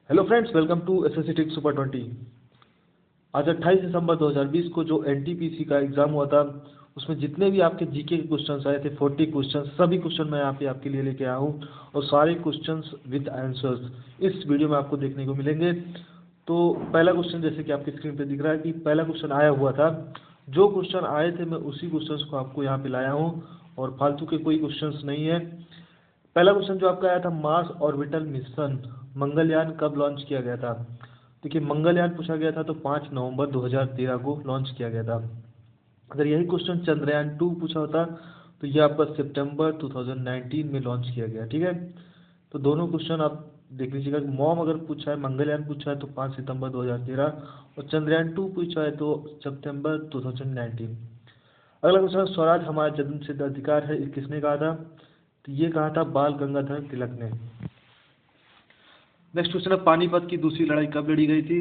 Hello friends, welcome to SSC tech super 20। आज 28 दिसंबर 2020 को जो एनटीपीसी का एग्जाम हुआ था, उसमें जितने भी आपके जीके के क्वेश्चंस आए थे 40 क्वेश्चंस, सभी क्वेश्चन मैं यहाँ पे आपके लिए लेके आया हूँ और सारे क्वेश्चंस विद आंसर्स इस वीडियो में आपको देखने को मिलेंगे। तो पहला क्वेश्चन जैसे कि आपकी स्क्रीन पे दिख रहा है कि पहला क्वेश्चन आया हुआ था। जो क्वेश्चन आए थे मैं उसी क्वेश्चंस को आपको यहाँ पे लाया हूँ और फालतू के कोई क्वेश्चंस नहीं है। पहला क्वेश्चन जो आपका आया था, मार्स ऑर्बिटल मिशन मंगलयान कब लॉन्च किया गया था। देखिए, मंगलयान पूछा गया था तो 5 नवंबर 2013 को लॉन्च किया गया था। अगर यही क्वेश्चन चंद्रयान 2 पूछा होता तो ये आपका सितंबर 2019 में लॉन्च किया गया। ठीक है, तो दोनों क्वेश्चन आप देख लीजिएगा। मॉम अगर पूछा है, मंगलयान पूछा है तो 5 सितंबर 2013 और चंद्रयान 2 पूछा है तो सितंबर 2019। अगला क्वेश्चन, स्वराज हमारा जन्मसिद्ध अधिकार है, ये किसने कहा था। तो ये कहा था बाल गंगाधर तिलक ने। नेक्स्ट क्वेश्चन है, पानीपत की दूसरी लड़ाई कब लड़ी गई थी।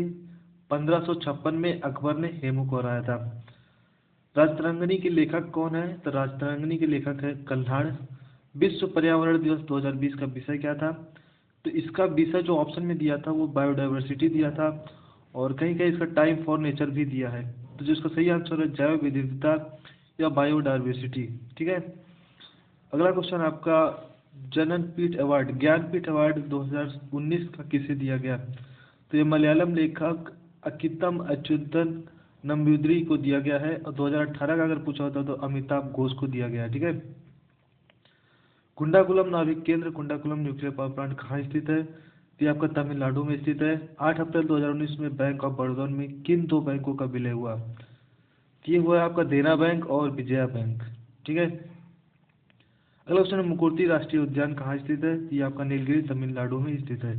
1556 में अकबर ने हेमू को हराया था। राजतरंगिणी के लेखक कौन है। तो राजतरंगिणी के लेखक है कल्हाड़। विश्व पर्यावरण दिवस 2020 का विषय क्या था। तो इसका विषय जो ऑप्शन में दिया था वो बायोडाइवर्सिटी दिया था और कहीं कहीं इसका टाइम फॉर नेचर भी दिया है। तो जिसका सही आंसर है जैव विविधता या बायोडाइवर्सिटी। ठीक है, अगला क्वेश्चन आपका, ज्ञानपीठ अवार्ड 2019 का किसे दिया गया। तो ये मलयालम लेखक अकितम अच्युतन नंबूदिरी को दिया गया है और 2018 का अगर पूछा होता तो अमिताभ घोष को दिया गया है। ठीक है, कुंडाकुलम नाविक केंद्र कुंडाकुलम न्यूक्लियर पावर प्लांट कहाँ स्थित है। तो ये आपका तमिलनाडु में स्थित है। 8 अप्रैल 2019 में बैंक ऑफ बड़ौदा में किन दो बैंकों का विलय हुआ। तो ये हुआ है आपका देना बैंक और विजया बैंक। ठीक है, अगला क्वेश्चन है, मुकुर्ती राष्ट्रीय उद्यान कहाँ स्थित है। ये आपका नीलगिरी तमिलनाडु में स्थित है।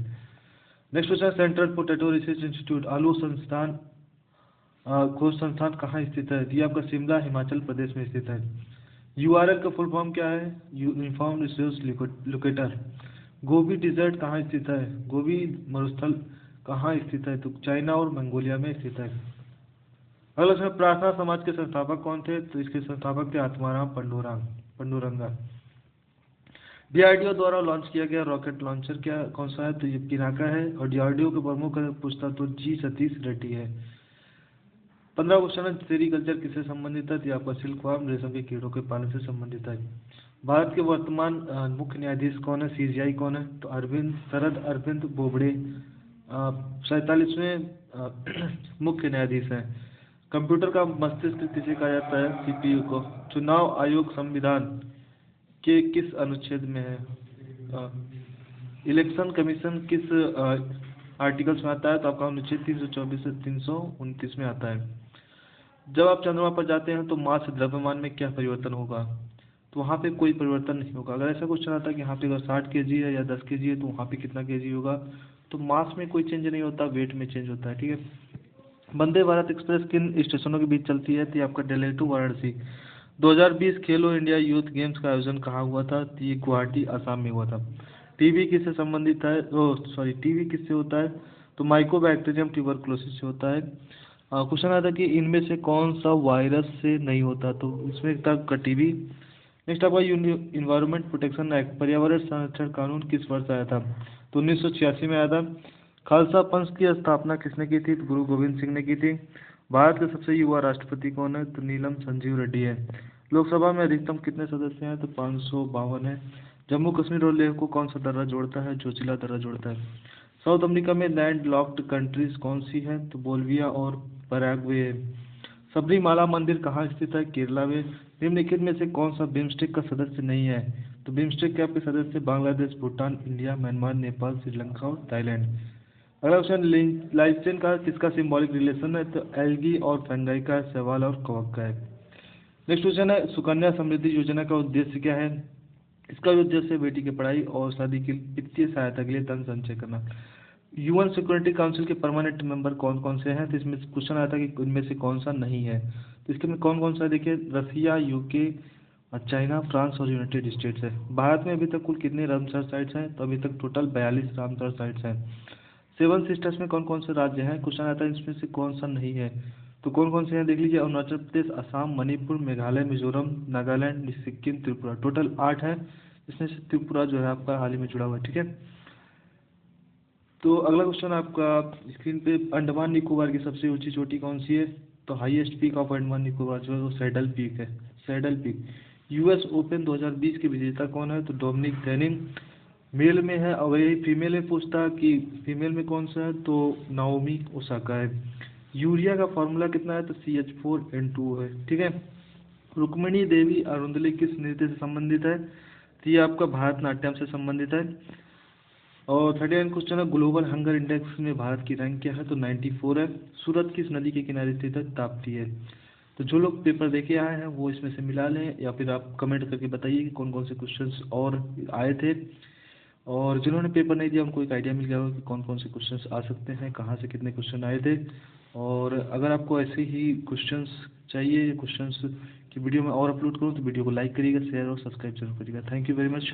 Next question, central potato research institute आलू संस्थान खोज संस्थान कहाँ स्थित है। ये आपका शिमला हिमाचल प्रदेश में स्थित है। यूआरएल का फुल फॉर्म क्या है। Uniform resource locator. Gobi desert कहाँ स्थित है। गोबी मरुस्थल कहाँ स्थित है। तो चाइना और मंगोलिया में स्थित है। अगला क्वेश्चन, प्रार्थना समाज के संस्थापक कौन थे। तो इसके संस्थापक थे आत्माराम पंडुरंगा। डीआरडीओ द्वारा लॉन्च किया गया रॉकेट लॉन्चर क्या कौन सा है। तो ये पिनाका है और डीआरडीओ के प्रमुख पूछता तो जी सतीश रेड्डी है। 15 क्वेश्चन है, सेरीकल्चर किससे संबंधित है। तो ये आपका सिल्क वर्म रेशम के कीड़ों के पालन से संबंधित है। भारत के वर्तमान मुख्य न्यायाधीश कौन है, सीजीआई कौन है। तो शरद अरविंद बोबड़े 47वें मुख्य न्यायाधीश हैं। कंप्यूटर का मस्तिष्क किसे कहा जाता है, सीपीयू को। चुनाव आयोग संविधान के किस अनुच्छेद में है। इलेक्शन कमीशन किस आर्टिकल्स में आता है। तो आपका अनुच्छेद 324 से 329 में आता है। जब आप चंद्रमा पर जाते हैं तो मास द्रव्यमान में क्या परिवर्तन होगा। तो वहाँ पे कोई परिवर्तन नहीं होगा। अगर ऐसा क्वेश्चन आता है कि यहाँ पे अगर 60 केजी है या 10 केजी है तो वहाँ पे कितना केजी होगा। तो मास में कोई चेंज नहीं होता, वेट में चेंज होता है। ठीक है, वंदे भारत एक्सप्रेस किन स्टेशनों के बीच चलती है। तो ये आपका Delhi to Varanasi. 2020 Khelo India youth games का आयोजन कहाँ हुआ था। तो ये गुवाहाटी असम में हुआ था। टीबी किससे संबंधित है। टीबी किससे होता है। तो माइकोबैक्टीरियम ट्यूबरकुलोसिस से होता है। क्वेश्चन आता है कि इनमें से कौन सा वायरस से नहीं होता। तो इसमें था टीबी। नेक्स्ट आपका इन्वायरमेंट प्रोटेक्शन एक्ट पर्यावरण संरक्षण कानून किस वर्ष आया था। तो 1986 में आया था। खालसा पंथ की स्थापना किसने की थी। तो गुरु गोविंद सिंह ने की थी। भारत के सबसे युवा राष्ट्रपति कौन है। तो नीलम संजीव रेड्डी है। लोकसभा में अधिकतम कितने सदस्य हैं। तो 552 है। जम्मू कश्मीर और लेह को कौन सा दर्रा जोड़ता है। जोजिला दर्रा जोड़ता है। साउथ अमेरिका में लैंड लॉक्ड कंट्रीज कौन सी है। तो बोल्विया और पैराग्वे। सबरीमाला मंदिर कहाँ स्थित है। केरला में। निम्नलिखित में से कौन सा बिम्स्टेक का सदस्य नहीं है। तो बिम्स्टेक के आपके सदस्य बांग्लादेश, भूटान, इंडिया, म्यांमार, नेपाल, श्रीलंका और थाईलैंड। अगला क्वेश्चन, लाइसेन का किसका सिंबॉलिक रिलेशन है। तो एल्गी और फंगाई का, सवाल और कवक का है। नेक्स्ट क्वेश्चन है, सुकन्या समृद्धि योजना का उद्देश्य क्या है। इसका उद्देश्य है बेटी की पढ़ाई और शादी की वित्तीय सहायता के लिए धन संचय करना। यूएन सिक्योरिटी काउंसिल के परमानेंट मेंबर कौन कौन से हैं। तो इसमें क्वेश्चन आता है कि उनमें से कौन सा नहीं है। तो इसके में कौन कौन सा देखिए, रसिया, यूके, चाइना, फ्रांस और यूनाइटेड स्टेट्स है। भारत में अभी तक कुल कितने रामसर साइट्स हैं। तो अभी तक टोटल 42 रामसर साइट्स हैं। सेवन सिस्टर्स में कौन कौन से राज्य हैं। क्वेश्चन आता है इसमें से कौन सा नहीं है। तो कौन कौन से हैं देख लीजिए, अरुणाचल प्रदेश, असम, मणिपुर, मेघालय, मिजोरम, नागालैंड, सिक्किम, त्रिपुरा। टोटल 8 है। इसमें से त्रिपुरा जो है आपका हाल ही में जुड़ा हुआ है। ठीक है, तो अगला क्वेश्चन आपका स्क्रीन पे, अंडमान निकोबार की सबसे ऊंची चोटी कौन सी है? तो highest peak of Andaman Nicobar जो है वो सैडल पीक है, सैडल पीक। यूएस ओपन 2020 के विजेता कौन है? तो डोमिनिक थेनिन। मेल में है, और यही फीमेल में पूछता कि फीमेल में कौन सा है, तो नाओमी ओसाका है। यूरिया का फॉर्मूला कितना है? तो CH4N2 है, ठीक है। रुक्मिणी देवी अरुंधले किस नृत्य से संबंधित है? तो ये आपका भारतनाट्यम से संबंधित है। और 39 क्वेश्चन है, ग्लोबल हंगर इंडेक्स में भारत की रैंक क्या है? तो 94 है। सूरत किस नदी के किनारे स्थित है? ताप्ती है। तो जो लोग पेपर देके आए हैं वो इसमें से मिला लें, या फिर आप कमेंट करके बताइए कि कौन कौन से क्वेश्चंस और आए थे। और जिन्होंने पेपर नहीं दिया उनको एक आइडिया मिल गया होगा कि कौन कौन से क्वेश्चंस आ सकते हैं, कहाँ से कितने क्वेश्चन आए थे। और अगर आपको ऐसे ही क्वेश्चंस चाहिए, क्वेश्चंस की वीडियो में और अपलोड करूँ, तो वीडियो को लाइक करिएगा, शेयर और सब्सक्राइब जरूर करिएगा। Thank you very much.